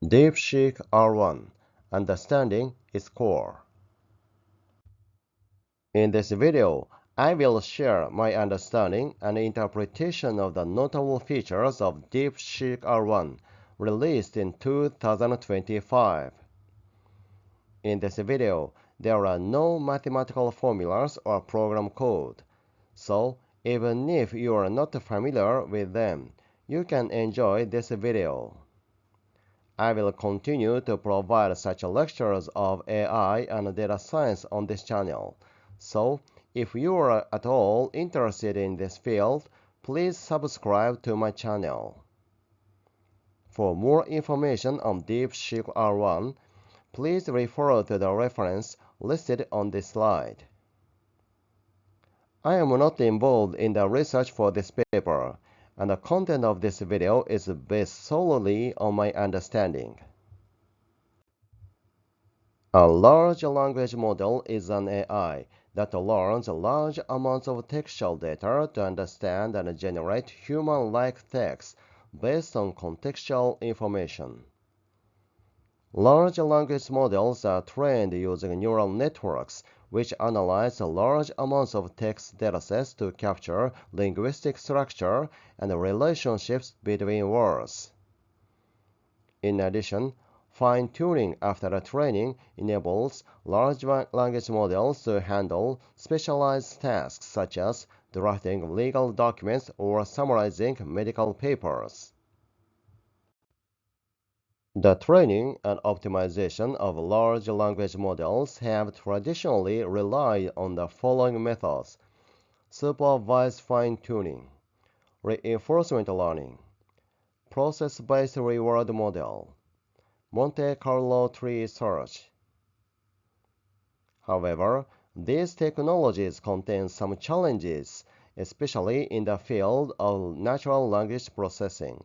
DeepSeek-R1 Understanding its Core. In this video, I will share my understanding and interpretation of the notable features of DeepSeek-R1 released in 2025. In this video, there are no mathematical formulas or program code, so even if you are not familiar with them, you can enjoy this video. I will continue to provide such lectures of AI and data science on this channel, so if you are at all interested in this field, please subscribe to my channel. For more information on DeepSeek-R1, please refer to the reference listed on this slide. I am not involved in the research for this paper, and the content of this video is based solely on my understanding. A large language model is an AI that learns large amounts of textual data to understand and generate human-like text based on contextual information. Large language models are trained using neural networks, which analyze large amounts of text datasets to capture linguistic structure and relationships between words. In addition, fine-tuning after training enables large language models to handle specialized tasks such as drafting legal documents or summarizing medical papers. The training and optimization of large language models have traditionally relied on the following methods: supervised fine-tuning, reinforcement learning, process-based reward model, Monte Carlo tree search. However, these technologies contain some challenges, especially in the field of natural language processing.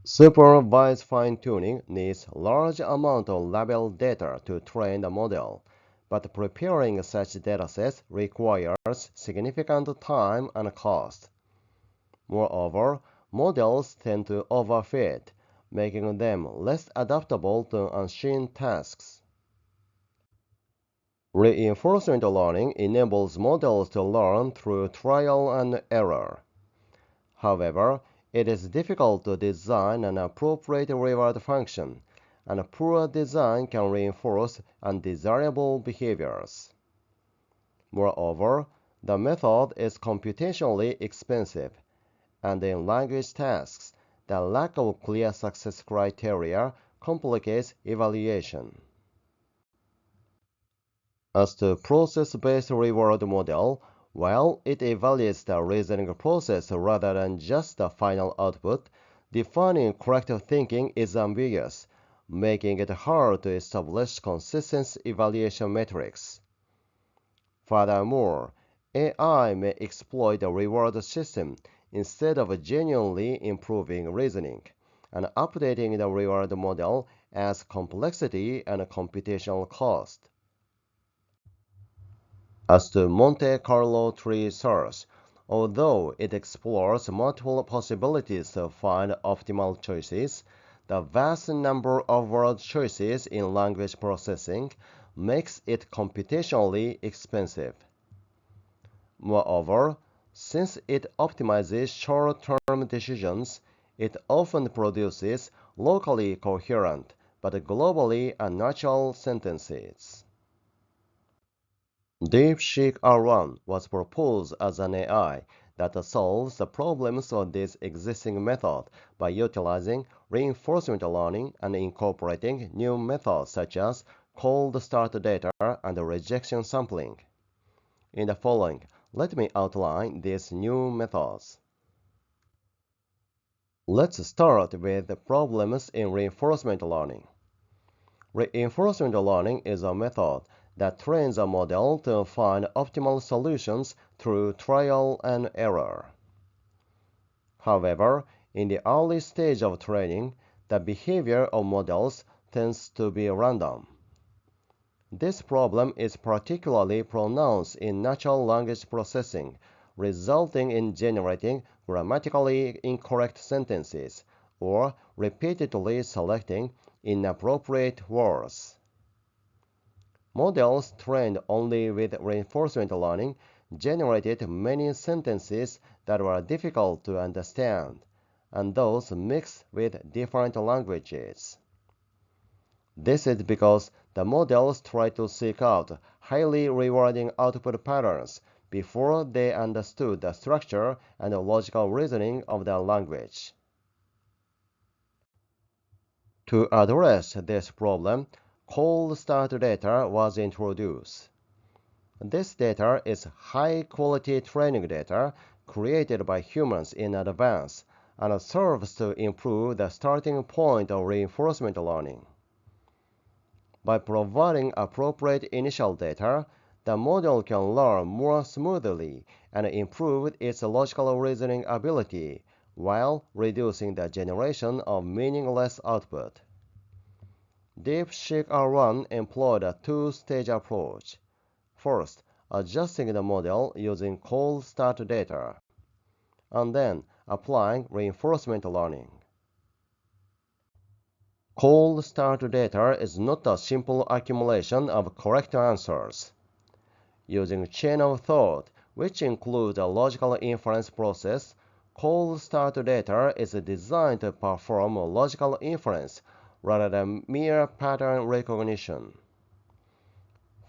Supervised fine-tuning needs large amount of labeled data to train the model, but preparing such datasets requires significant time and cost. Moreover, models tend to overfit, making them less adaptable to unseen tasks. Reinforcement learning enables models to learn through trial and error. However, it is difficult to design an appropriate reward function, and poor design can reinforce undesirable behaviors. Moreover, the method is computationally expensive, and in language tasks, the lack of clear success criteria complicates evaluation. As to process-based reward model, while it evaluates the reasoning process rather than just the final output, defining correct thinking is ambiguous, making it hard to establish consistent evaluation metrics. Furthermore, AI may exploit the reward system instead of genuinely improving reasoning, and updating the reward model adds complexity and computational cost. As to Monte Carlo tree search, although it explores multiple possibilities to find optimal choices, the vast number of word choices in language processing makes it computationally expensive. Moreover, since it optimizes short-term decisions, it often produces locally coherent but globally unnatural sentences. DeepSeek-R1 was proposed as an AI that solves the problems of this existing method by utilizing reinforcement learning and incorporating new methods such as cold start data and rejection sampling. In the following, let me outline these new methods. Let's start with the problems in reinforcement learning. Reinforcement learning is a method that trains a model to find optimal solutions through trial and error. However, in the early stage of training, the behavior of models tends to be random. This problem is particularly pronounced in natural language processing, resulting in generating grammatically incorrect sentences, or repeatedly selecting inappropriate words. Models trained only with reinforcement learning generated many sentences that were difficult to understand, and those mixed with different languages. This is because the models tried to seek out highly rewarding output patterns before they understood the structure and logical reasoning of the language. To address this problem, cold start data was introduced. This data is high-quality training data created by humans in advance and serves to improve the starting point of reinforcement learning. By providing appropriate initial data, the model can learn more smoothly and improve its logical reasoning ability while reducing the generation of meaningless output. DeepSeek-R1 employed a two-stage approach. First, adjusting the model using cold start data, and then applying reinforcement learning. Cold start data is not a simple accumulation of correct answers. Using chain of thought, which includes a logical inference process, cold start data is designed to perform logical inference rather than mere pattern recognition.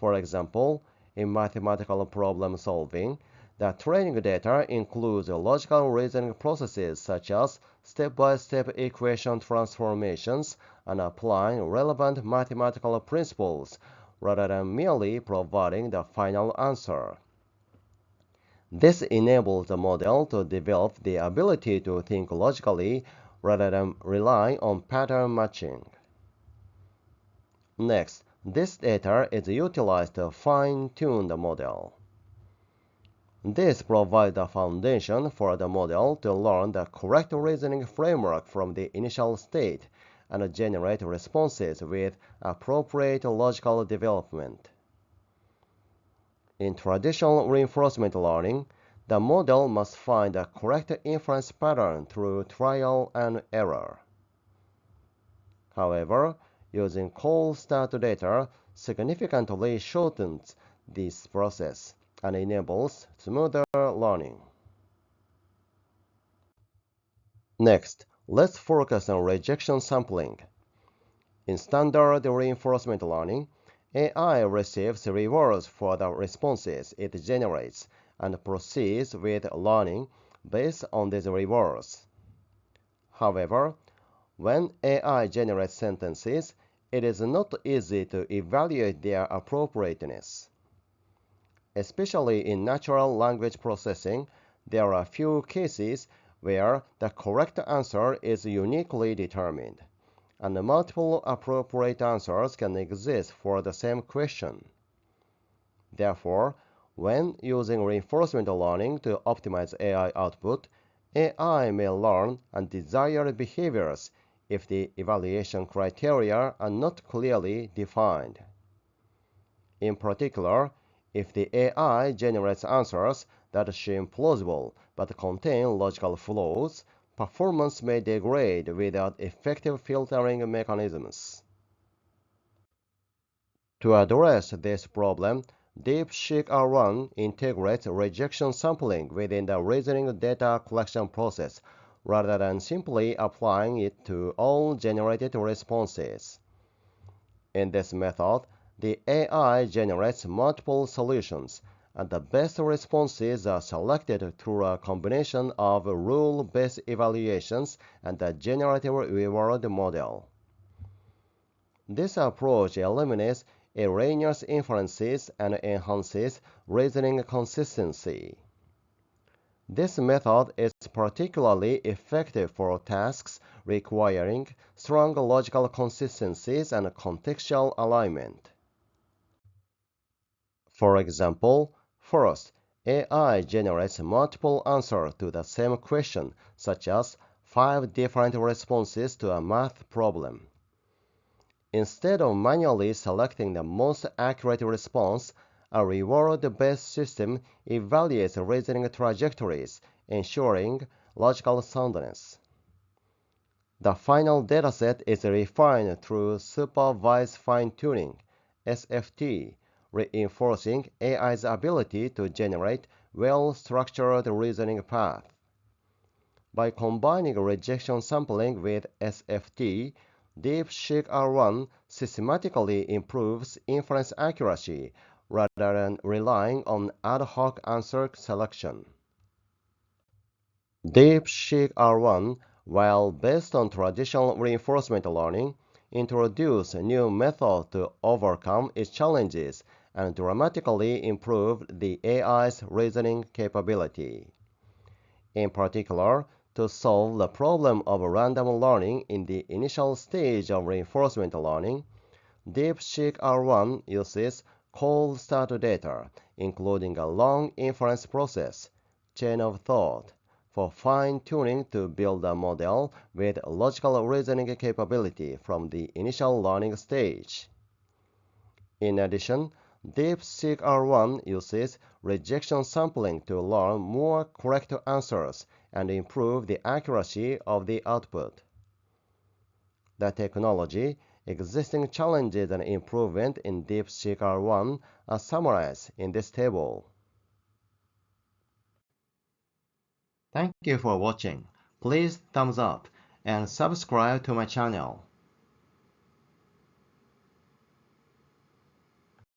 For example, in mathematical problem solving, the training data includes logical reasoning processes such as step-by-step equation transformations and applying relevant mathematical principles rather than merely providing the final answer. This enables the model to develop the ability to think logically rather than rely on pattern matching. Next, this data is utilized to fine-tune the model. This provides the foundation for the model to learn the correct reasoning framework from the initial state and generate responses with appropriate logical development. In traditional reinforcement learning, the model must find the correct inference pattern through trial and error. However, using cold start data significantly shortens this process and enables smoother learning. Next, let's focus on rejection sampling. In standard reinforcement learning, AI receives rewards for the responses it generates and proceeds with learning based on these rewards. However, when AI generates sentences, it is not easy to evaluate their appropriateness. Especially in natural language processing, there are few cases where the correct answer is uniquely determined, and multiple appropriate answers can exist for the same question. Therefore, when using reinforcement learning to optimize AI output, AI may learn undesired behaviors if the evaluation criteria are not clearly defined. In particular, if the AI generates answers that seem plausible but contain logical flaws, performance may degrade without effective filtering mechanisms. To address this problem, DeepSeek-R1 integrates rejection sampling within the reasoning data collection process rather than simply applying it to all generated responses. In this method, the AI generates multiple solutions, and the best responses are selected through a combination of rule-based evaluations and the generative reward model. This approach eliminates erroneous inferences and enhances reasoning consistency. This method is particularly effective for tasks requiring strong logical consistencies and contextual alignment. For example, first, AI generates multiple answers to the same question, such as 5 different responses to a math problem. Instead of manually selecting the most accurate response, a reward-based system evaluates reasoning trajectories, ensuring logical soundness. The final dataset is refined through supervised fine-tuning, SFT, reinforcing AI's ability to generate well-structured reasoning paths. By combining rejection sampling with SFT, DeepSeek-R1 systematically improves inference accuracy rather than relying on ad hoc answer selection. DeepSeek-R1, while based on traditional reinforcement learning, introduced new methods to overcome its challenges and dramatically improved the AI's reasoning capability. In particular, to solve the problem of random learning in the initial stage of reinforcement learning, DeepSeek-R1 uses cold start data, including a long inference process, chain of thought, for fine-tuning to build a model with logical reasoning capability from the initial learning stage. In addition, DeepSeek-R1 uses rejection sampling to learn more correct answers and improve the accuracy of the output. The technology, existing challenges and improvement in DeepSeek-R1 are summarized in this table. Thank you for watching. Please thumbs up and subscribe to my channel.